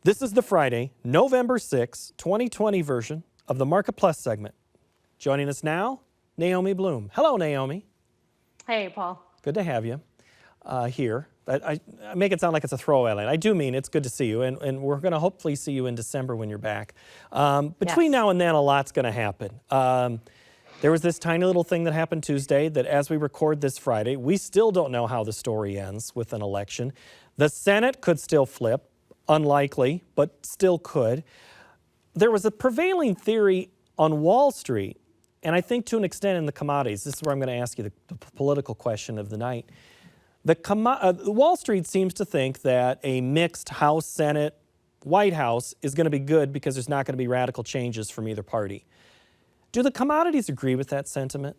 This is the Friday, November 6, 2020 version of the Market Plus segment. Joining us now, Naomi Blohm. Hello, Naomi. Hey, Paul. Good to have you here. I make it sound like it's a throwaway line. I do mean it's good to see you, and we're going to hopefully see you in December when you're back. Between now and then, a lot's going to happen. There was this tiny little thing that happened Tuesday that as we record this Friday, we still don't know how the story ends with an election. The Senate could still flip. Unlikely, but still could. There was a prevailing theory on Wall Street, and I think to an extent in the commodities. This is where I'm going to ask you the political question of the night. Wall Street seems to think that a mixed House, Senate, White House is going to be good because there's not going to be radical changes from either party. Do the commodities agree with that sentiment?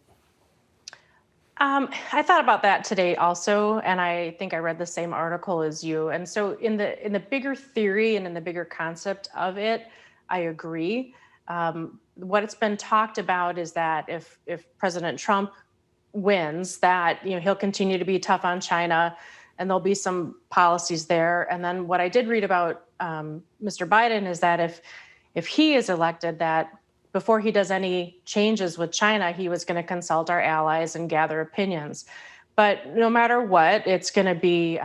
I thought about that today also, and I think I read the same article as you. And so in the bigger theory and in the bigger concept of it, I agree. What it's been talked about is that if President Trump wins, that he'll continue to be tough on China, and there'll be some policies there. And then what I did read about Mr. Biden is that if he is elected, that before he does any changes with China, he was going to consult our allies and gather opinions. But no matter what, it's going to be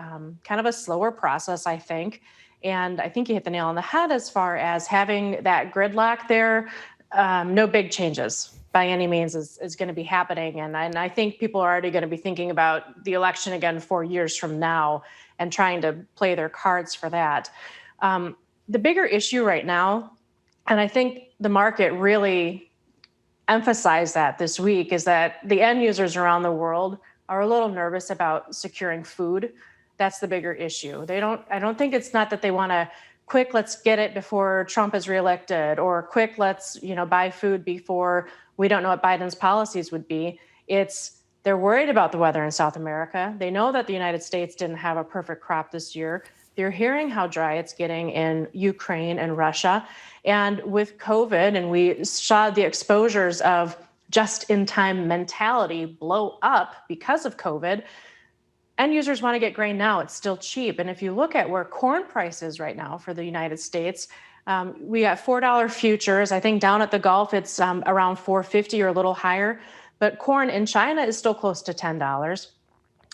kind of a slower process, I think. And I think you hit the nail on the head as far as having that gridlock there. No big changes by any means is going to be happening. And I think people are already going to be thinking about the election again 4 years from now and trying to play their cards for that. The bigger issue right now, and I think the market really emphasized that this week, is that the end users around the world are a little nervous about securing food. That's the bigger issue. I don't think it's not that they want to let's get it before Trump is reelected, or let's buy food before we don't know what Biden's policies would be. They're worried about the weather in South America. They know that the United States didn't have a perfect crop this year. They're hearing how dry it's getting in Ukraine and Russia. And with COVID, and we saw the exposures of just-in-time mentality blow up because of COVID, end users want to get grain now. It's still cheap. And if you look at where corn price is right now for the United States, we got $4 futures. I think down at the Gulf, it's around $4.50 or a little higher. But corn in China is still close to $10.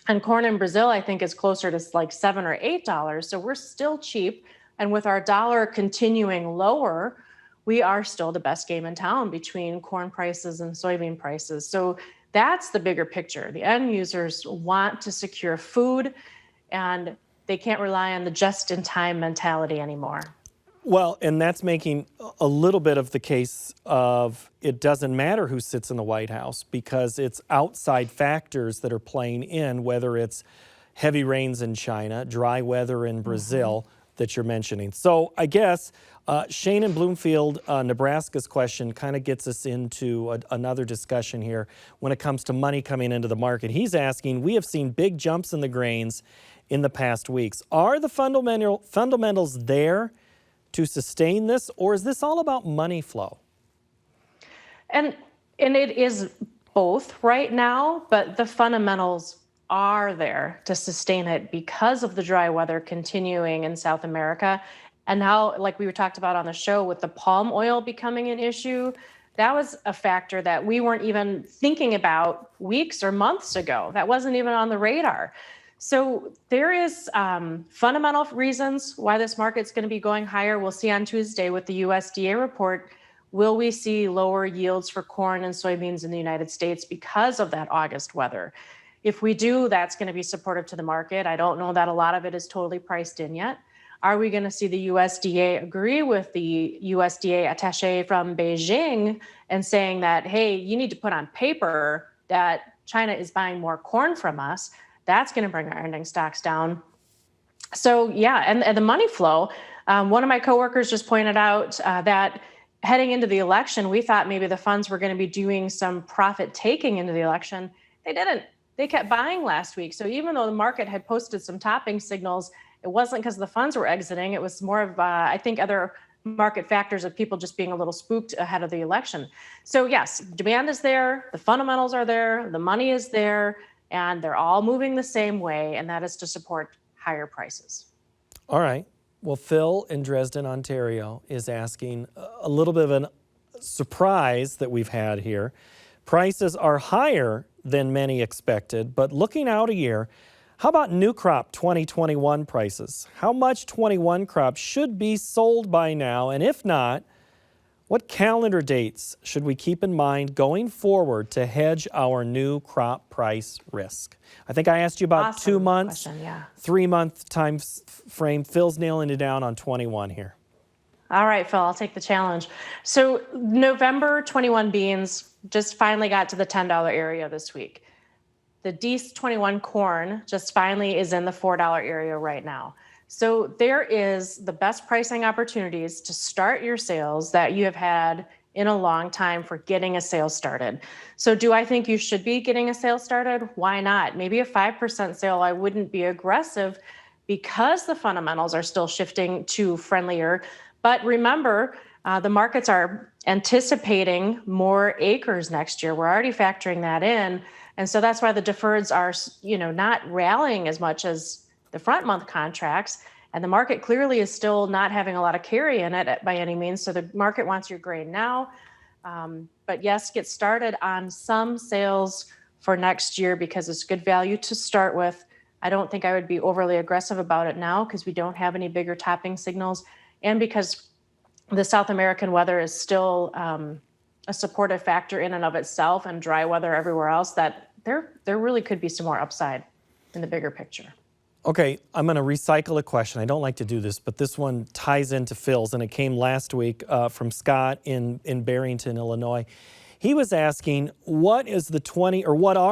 And corn in Brazil, I think, is closer to like $7 or $8. So we're still cheap. And with our dollar continuing lower, we are still the best game in town between corn prices and soybean prices. So that's the bigger picture. The end users want to secure food, and they can't rely on the just-in-time mentality anymore. Well, and that's making a little bit of the case of it doesn't matter who sits in the White House because it's outside factors that are playing in, whether it's heavy rains in China, dry weather in Brazil that you're mentioning. So I guess Shane in Bloomfield, Nebraska's question kind of gets us into another discussion here when it comes to money coming into the market. He's asking, we have seen big jumps in the grains in the past weeks. Are the fundamentals there to sustain this, or is this all about money flow? And it is both right now, but the fundamentals are there to sustain it because of the dry weather continuing in South America. And now, like we talked about on the show, with the palm oil becoming an issue, that was a factor that we weren't even thinking about weeks or months ago. That wasn't even on the radar. So there is fundamental reasons why this market's going to be going higher. We'll see on Tuesday with the USDA report, will we see lower yields for corn and soybeans in the United States because of that August weather? If we do, that's going to be supportive to the market. I don't know that a lot of it is totally priced in yet. Are we going to see the USDA agree with the USDA attaché from Beijing and saying that, hey, you need to put on paper that China is buying more corn from us? That's going to bring our ending stocks down. So yeah, and the money flow. One of my coworkers just pointed out that heading into the election, we thought maybe the funds were going to be doing some profit taking into the election. They didn't. They kept buying last week. So even though the market had posted some topping signals, it wasn't because the funds were exiting. It was more of, I think, other market factors of people just being a little spooked ahead of the election. So yes, demand is there. The fundamentals are there. The money is there. And they're all moving the same way, and that is to support higher prices. All right. Well, Phil in Dresden, Ontario is asking a little bit of a surprise that we've had here. Prices are higher than many expected, but looking out a year, how about new crop 2021 prices? How much 21 crop should be sold by now? And if not, what calendar dates should we keep in mind going forward to hedge our new crop price risk? I think I asked you about Awesome 2 months, question, yeah. 3-month time frame. Phil's nailing it down on 21 here. All right, Phil, I'll take the challenge. So November 21 beans just finally got to the $10 area this week. The Dees 21 corn just finally is in the $4 area right now. So there is the best pricing opportunities to start your sales that you have had in a long time for getting a sale started. So do I think you should be getting a sale started? Why not? Maybe a 5% sale, I wouldn't be aggressive because the fundamentals are still shifting to friendlier. But remember, the markets are anticipating more acres next year. We're already factoring that in. And so that's why the deferreds are, not rallying as much as the front month contracts. And the market clearly is still not having a lot of carry in it by any means. So the market wants your grain now. But yes, get started on some sales for next year because it's good value to start with. I don't think I would be overly aggressive about it now because we don't have any bigger topping signals. And because the South American weather is still a supportive factor in and of itself, and dry weather everywhere else, that there really could be some more upside in the bigger picture. Okay, I'm going to recycle a question. I don't like to do this, but this one ties into Phil's, and it came last week from Scott in Barrington, Illinois. He was asking, what are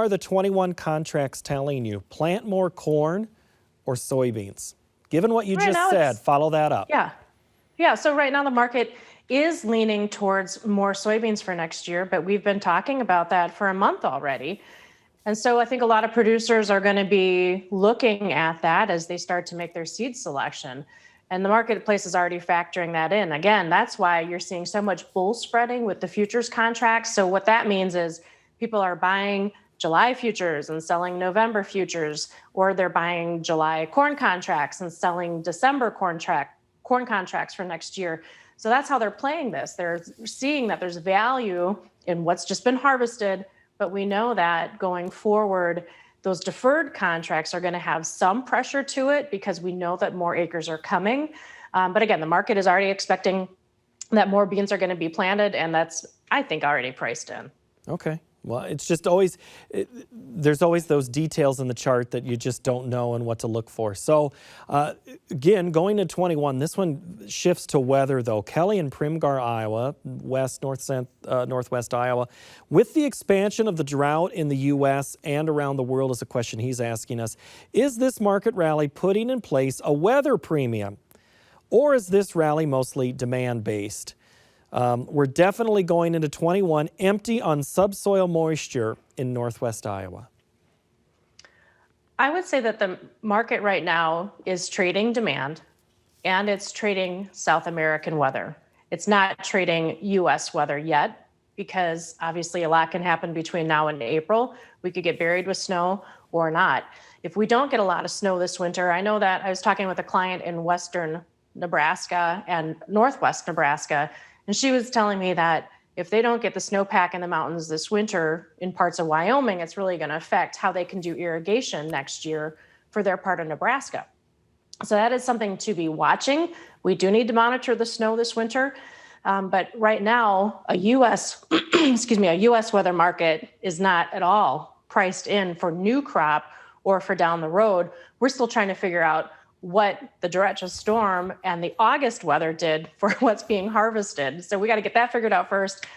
the 21 contracts telling you? Plant more corn or soybeans? Given what you just said, follow that up. Yeah, so right now the market is leaning towards more soybeans for next year, but we've been talking about that for a month already. And so I think a lot of producers are going to be looking at that as they start to make their seed selection. And the marketplace is already factoring that in. Again, that's why you're seeing so much bull spreading with the futures contracts. So what that means is people are buying July futures and selling November futures, or they're buying July corn contracts and selling December corn contracts for next year. So that's how they're playing this. They're seeing that there's value in what's just been harvested, but we know that going forward, those deferred contracts are going to have some pressure to it because we know that more acres are coming. But again, the market is already expecting that more beans are going to be planted, and that's, I think, already priced in. Okay. Well, it's just there's always those details in the chart that you just don't know and what to look for. So again, going to 21, this one shifts to weather though. Kelly in Primgar, Iowa, northwest Iowa. With the expansion of the drought in the U.S. and around the world is a question he's asking us. Is this market rally putting in place a weather premium, or is this rally mostly demand-based? We're definitely going into 21 empty on subsoil moisture in northwest Iowa. I would say that the market right now is trading demand, and it's trading South American weather. It's not trading U.S. weather yet, because obviously a lot can happen between now and April. We could get buried with snow or not. If we don't get a lot of snow this winter, I know that I was talking with a client in western Nebraska and northwest Nebraska, and she was telling me that if they don't get the snowpack in the mountains this winter in parts of Wyoming, it's really going to affect how they can do irrigation next year for their part of Nebraska. So that is something to be watching. We do need to monitor the snow this winter. But right now, a U.S. weather market is not at all priced in for new crop or for down the road. We're still trying to figure out what the derecho storm and the August weather did for what's being harvested. So we got to get that figured out first.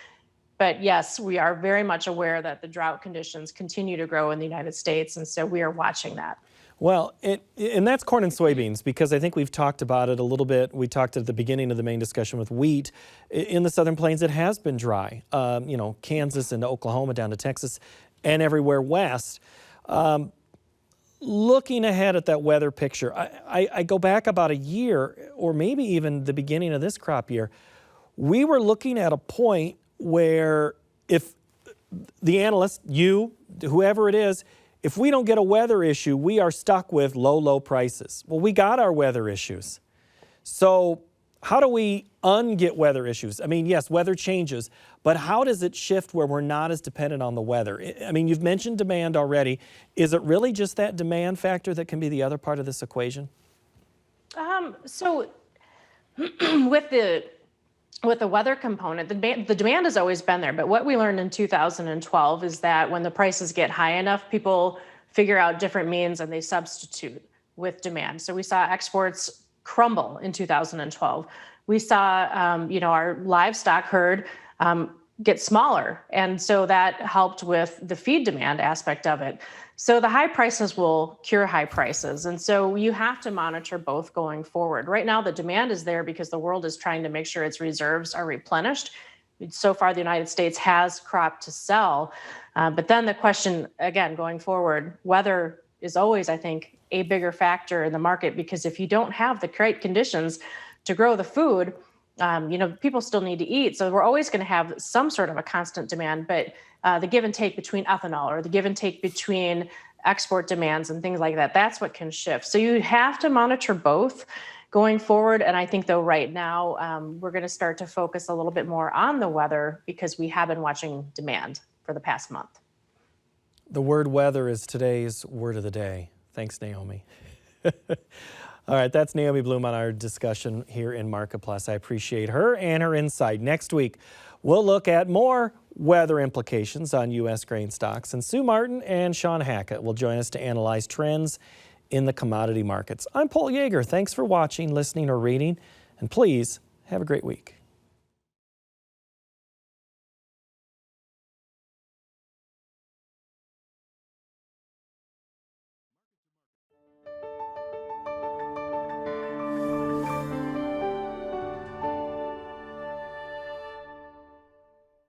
But yes, we are very much aware that the drought conditions continue to grow in the United States. And so we are watching that. Well, and that's corn and soybeans, because I think we've talked about it a little bit. We talked at the beginning of the main discussion with wheat. In the Southern Plains, it has been dry. Kansas and Oklahoma down to Texas and everywhere west. Looking ahead at that weather picture, I go back about a year, or maybe even the beginning of this crop year, we were looking at a point where if the analyst, you, whoever it is, if we don't get a weather issue, we are stuck with low prices. Well, we got our weather issues. So how do we unget weather issues? I mean, yes, weather changes, but how does it shift where we're not as dependent on the weather? I mean, you've mentioned demand already. Is it really just that demand factor that can be the other part of this equation? So with the weather component, the demand has always been there. But what we learned in 2012 is that when the prices get high enough, people figure out different means and they substitute with demand. So we saw exports crumble in 2012. We saw, our livestock herd get smaller. And so that helped with the feed demand aspect of it. So the high prices will cure high prices. And so you have to monitor both going forward. Right now, the demand is there because the world is trying to make sure its reserves are replenished. So far, the United States has crop to sell. But then the question, again, going forward, weather is always, I think, a bigger factor in the market, because if you don't have the right conditions to grow the food, people still need to eat. So we're always going to have some sort of a constant demand, but the give and take between ethanol or the give and take between export demands and things like that, that's what can shift. So you have to monitor both going forward. And I think, though, right now, we're going to start to focus a little bit more on the weather because we have been watching demand for the past month. The word weather is today's word of the day. Thanks, Naomi. All right, that's Naomi Blohm on our discussion here in Market Plus. I appreciate her and her insight. Next week, we'll look at more weather implications on U.S. grain stocks, and Sue Martin and Sean Hackett will join us to analyze trends in the commodity markets. I'm Paul Yeager. Thanks for watching, listening, or reading, and please have a great week.